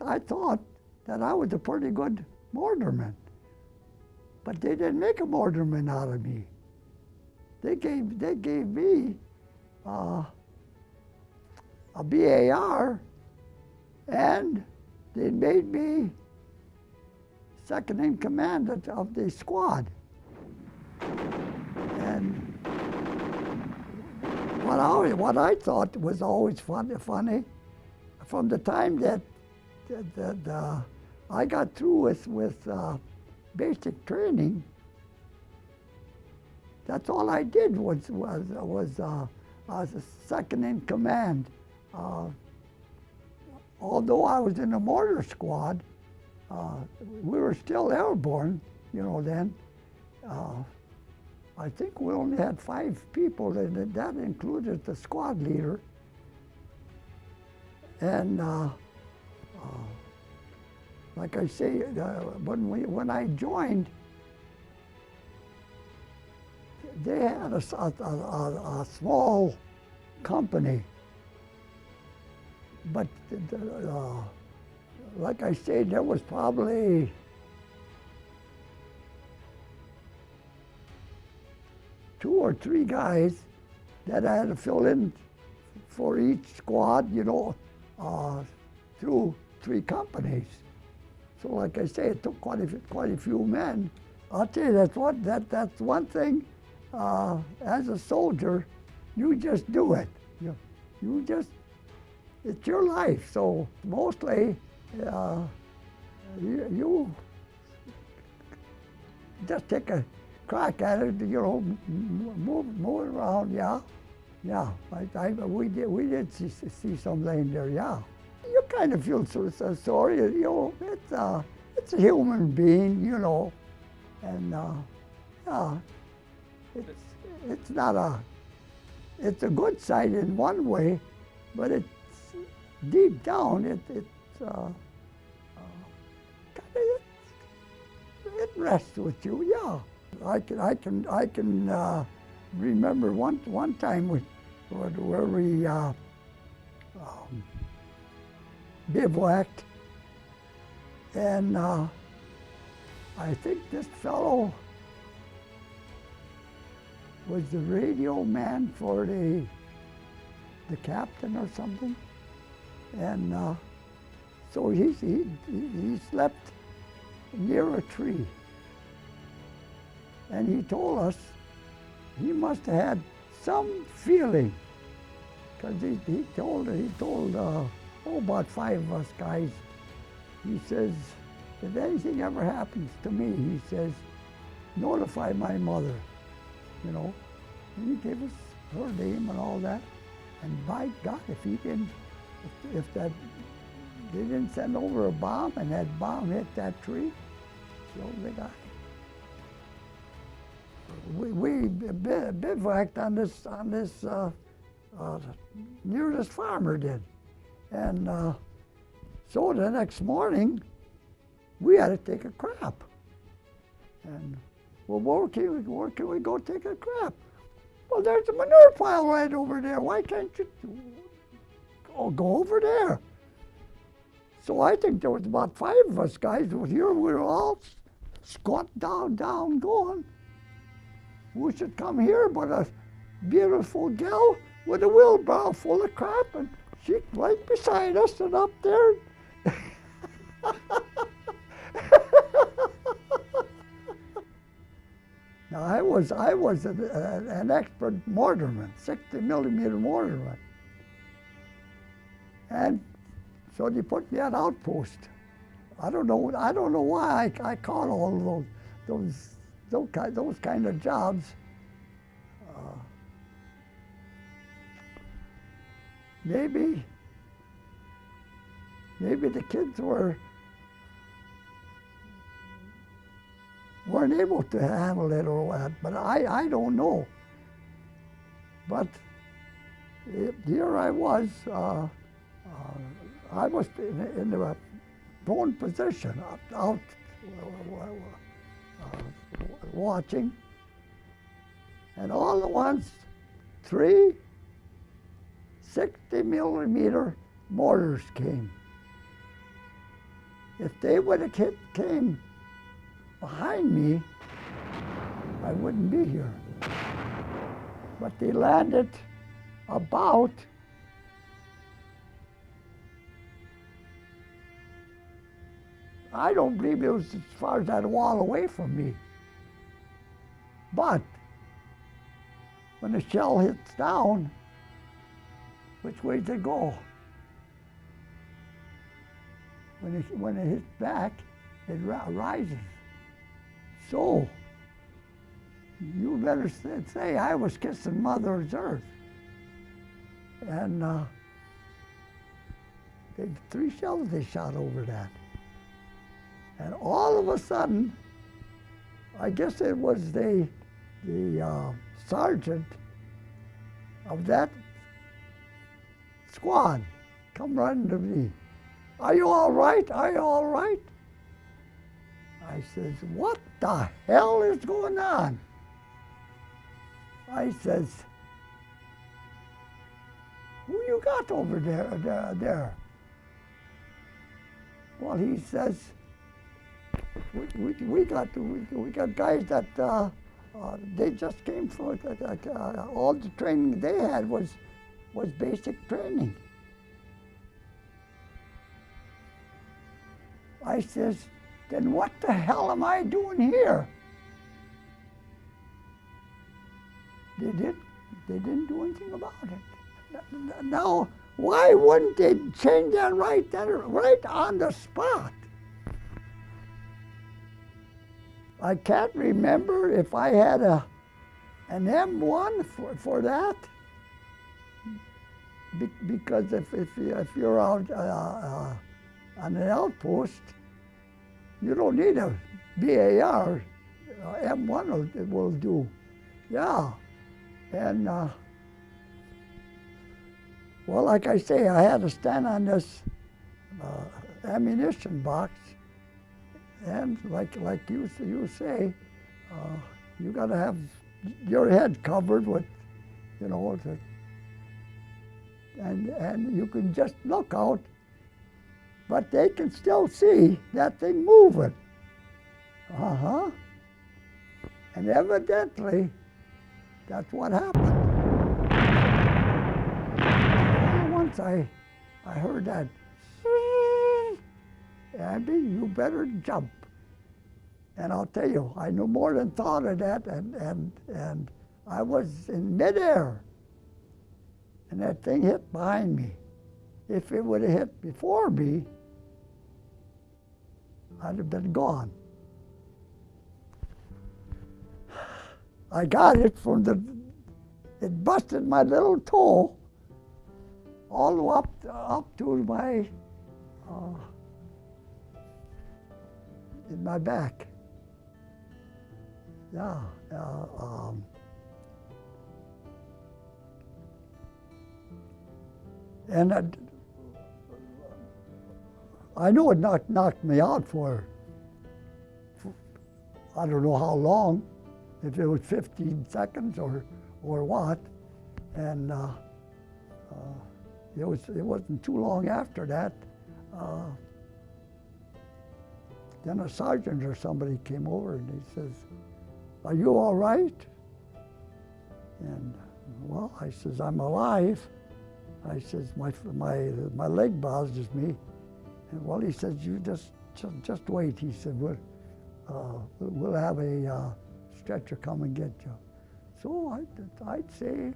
I thought that I was a pretty good mortarman, but they didn't make a mortarman out of me. They gave me a BAR, and they made me second in command of the squad. And what I thought was always funny, from the time that I got through with basic training, that's all I did was a second in command. Although I was in the mortar squad, we were still airborne, then. I think we only had 5 people, and that included the squad leader. And like I say, when I joined, they had a small company, but like I say, there was probably 2 or 3 guys that I had to fill in for each squad, through 3 companies. So like I say, it took quite a few men. I'll tell you, that's one thing. As a soldier, you just do it. It's your life. So mostly, you just take a crack at it, move around, yeah. We did see some laying there, yeah. You kind of feel sorry, it's a human being, and yeah, it's not it's a good side in one way, but it's deep down, it rests with you, yeah. I can remember one time where we bivouacked, and I think this fellow was the radio man for the captain or something, and so he slept near a tree. And he told us he must have had some feeling, because he told about 5 of us guys. He says, if anything ever happens to me, he says, notify my mother, And he gave us her name and all that. And by God, if they didn't send over a bomb and that bomb hit that tree, killed the guy. We bivouacked on this near this farmer did, and so the next morning we had to take a crap. And well, where can we go take a crap? Well, there's a manure pile right over there. Why can't you go over there? So I think there was about 5 of us guys here. We were all squat down, going. We should come here, but a beautiful gal with a wheelbarrow full of crap, and she right beside us and up there. Now I was an expert mortarman, 60mm mortarman, and so they put me on outpost. I don't know why I caught all of those kind of jobs. Maybe the kids weren't able to handle it or what, but I don't know. But here I was in the prone position, out watching, and all at once 3 60mm mortars came. If they would have came behind me, I wouldn't be here. But they landed about I don't believe it was as far as that wall away from me. But when the shell hits down, which way does it go? When it hits back, it rises. So, you better say I was kissing Mother Earth. And they 3 shells they shot over that. And all of a sudden, I guess it was the sergeant of that squad come running to me. Are you all right? Are you all right? I says, what the hell is going on? I says, who you got over there? Well, he says, we got guys that they just came from all the training they had was basic training. I says, then what the hell am I doing here? They didn't do anything about it. Now, why wouldn't they change that right on the spot? I can't remember if I had an M1 for that, because if you're out on an outpost, you don't need a BAR. M1 will do. Yeah, and well, like I say, I had to stand on this ammunition box. And like you say, you got to have your head covered with, you know, and you can just look out, but they can still see that thing moving. And evidently, that's what happened. Once I heard that, Andy, you better jump. And I'll tell you, I no more than thought of that, and I was in midair, and that thing hit behind me. If it would have hit before me, I'd have been gone. I got it it busted my little toe all the way up to my, in my back. Yeah. And I know it knocked me out for I don't know how long, if it was 15 seconds or what, and it wasn't too long after that. Then a sergeant or somebody came over and he says, "Are you all right?" And well, I says, "I'm alive." I says, my leg bothers me. And well, he says, "You just wait." He said, we'll have a stretcher come and get you. So I'd say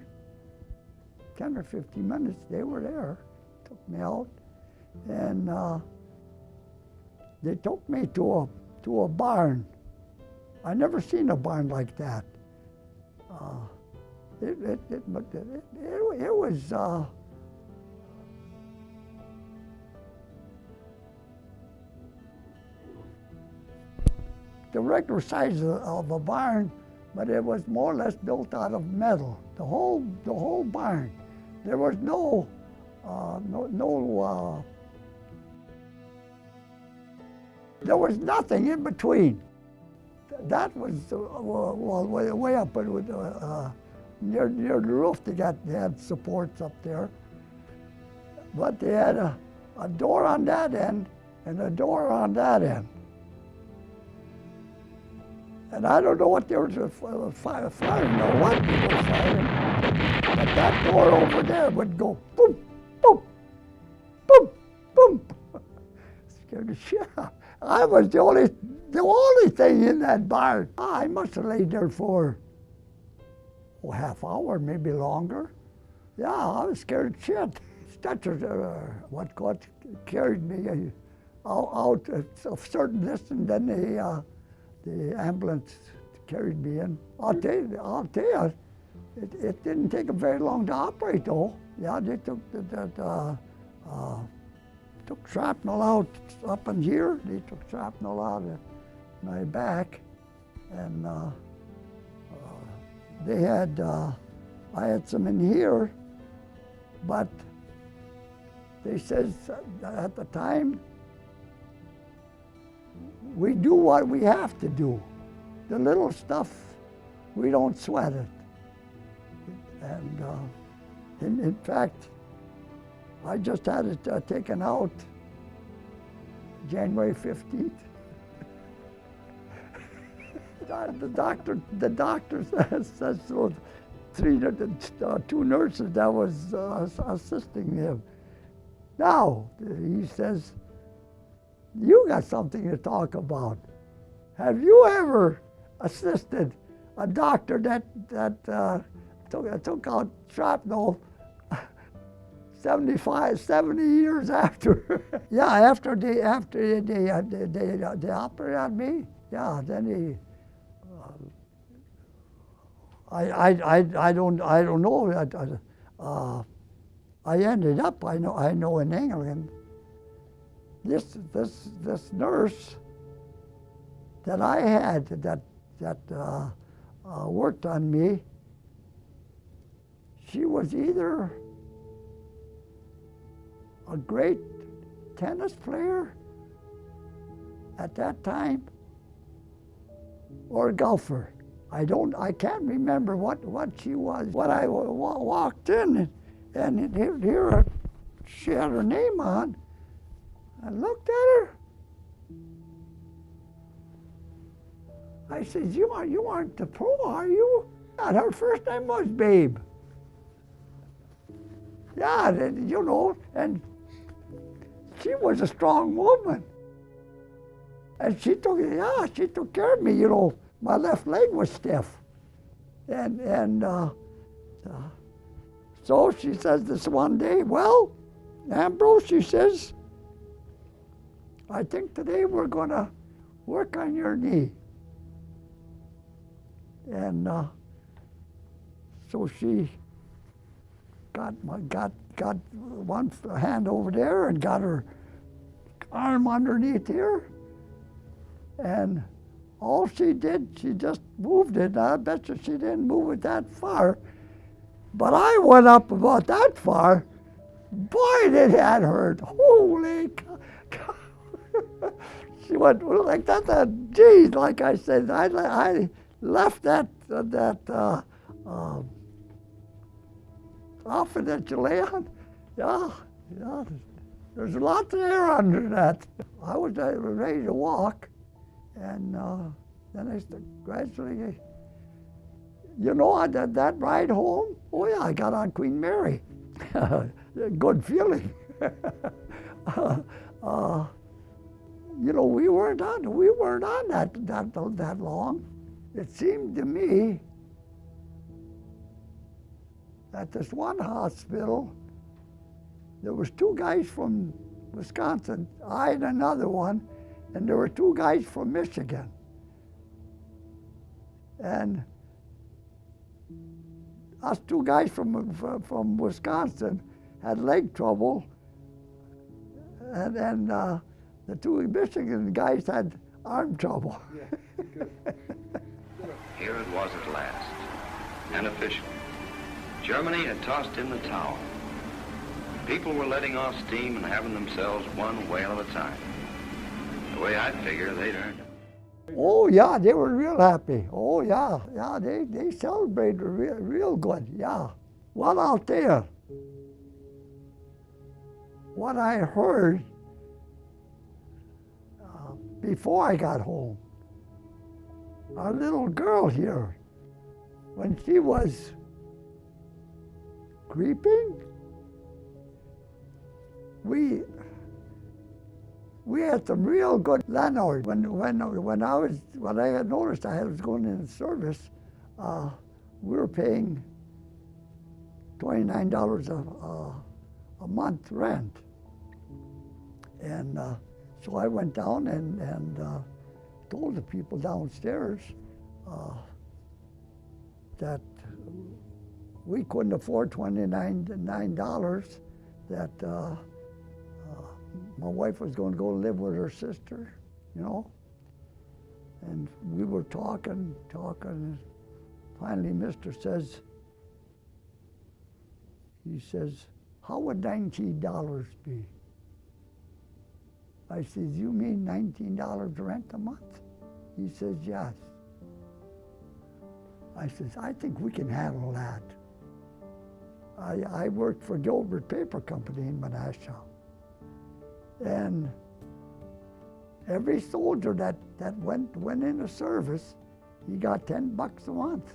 10 or 15 minutes, they were there, took me out, and they took me to a barn. I never seen a barn like that. It was the regular size of a barn, but it was more or less built out of metal. The whole barn. There was no there was nothing in between. That was way up near the roof. They had supports up there, but they had a door on that end, and a door on that end. And I don't know what they were firing or what they were firing, but that door over there would go boom, boom, boom, boom. Scared the shit out. I was the only thing in that barn. I must have laid there for half hour, maybe longer. Yeah, I was scared of shit. Stretchers, what carried me out a certain distance, then the ambulance carried me in. I'll tell you, it didn't take them very long to operate though. Yeah, they took took shrapnel out up in here. They took shrapnel out of my back, and they had, I had some in here, but they says at the time, we do what we have to do. The little stuff, we don't sweat it. And in fact, I just had it taken out January 15th. The doctor says so. Two nurses that was assisting him. Now, he says, you got something to talk about. Have you ever assisted a doctor that took out shrapnel 70 years after? Yeah, after they operated on me. Yeah, then I don't know. I ended up, I know in England, this nurse that I had that worked on me, she was either a great tennis player at that time or a golfer. I can't remember what she was. When I walked in, and here she had her name on, I looked at her. I said, you aren't the pro, are you? And her first name was Babe. Yeah, you know, and she was a strong woman. And she took care of me, you know. My left leg was stiff. And so she says this one day, well, Ambrose, she says, I think today we're going to work on your knee. And so she got one hand over there and got her arm underneath here. And all she did, she just moved it. I bet you she didn't move it that far. But I went up about that far. Boy, did that hurt. Holy cow. She went like that, geez, like I said, I left that outfit that you lay on. Yeah, there's lots of hair under that. I was ready to walk. And then I gradually, you know, that ride home, oh yeah, I got on Queen Mary. Good feeling. You know, we weren't on that long. It seemed to me at this one hospital, there was two guys from Wisconsin, I and another one, and there were two guys from Michigan. And us two guys from Wisconsin had leg trouble, and the two Michigan guys had arm trouble. Yeah, good. Here it was at last, an official. Germany had tossed in the towel. People were letting off steam and having themselves one whale at a time. The way I figure, they'd earned it. Oh yeah, they were real happy. Oh yeah, they celebrated real good, yeah. Well, I'll tell you, what I heard, before I got home. Our little girl here, when she was creeping, we had some real good landlords. When I had noticed I was going into service, we were paying $29 a month rent. And so I went down and told the people downstairs that we couldn't afford $29, that my wife was going to go live with her sister, you know. And we were talking. Finally, Mister says, he says, how would $19 be? I says, you mean $19 rent a month? He says, yes. I says, I think we can handle that. I worked for Gilbert Paper Company in Menasha. And every soldier that went into service, he got $10 a month.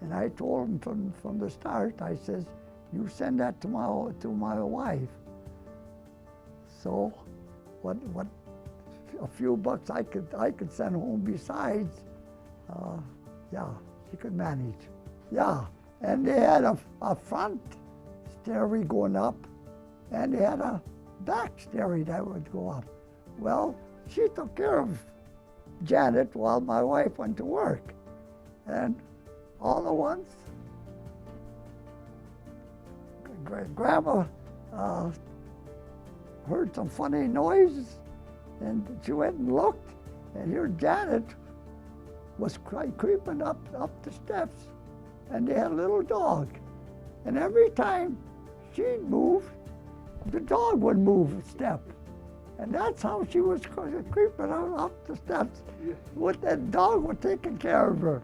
And I told him from the start, I says, you send that to my wife. So what a few bucks I could send home besides, yeah, she could manage. Yeah, and they had a front stairway going up, and they had a back stairway that would go up. Well, she took care of Janet while my wife went to work. And all at once, Grandma heard some funny noises, and she went and looked, and here Janet was creeping up the steps, and they had a little dog. And every time she'd move, the dog would move a step. And that's how she was creeping up the steps. With that dog was taking care of her.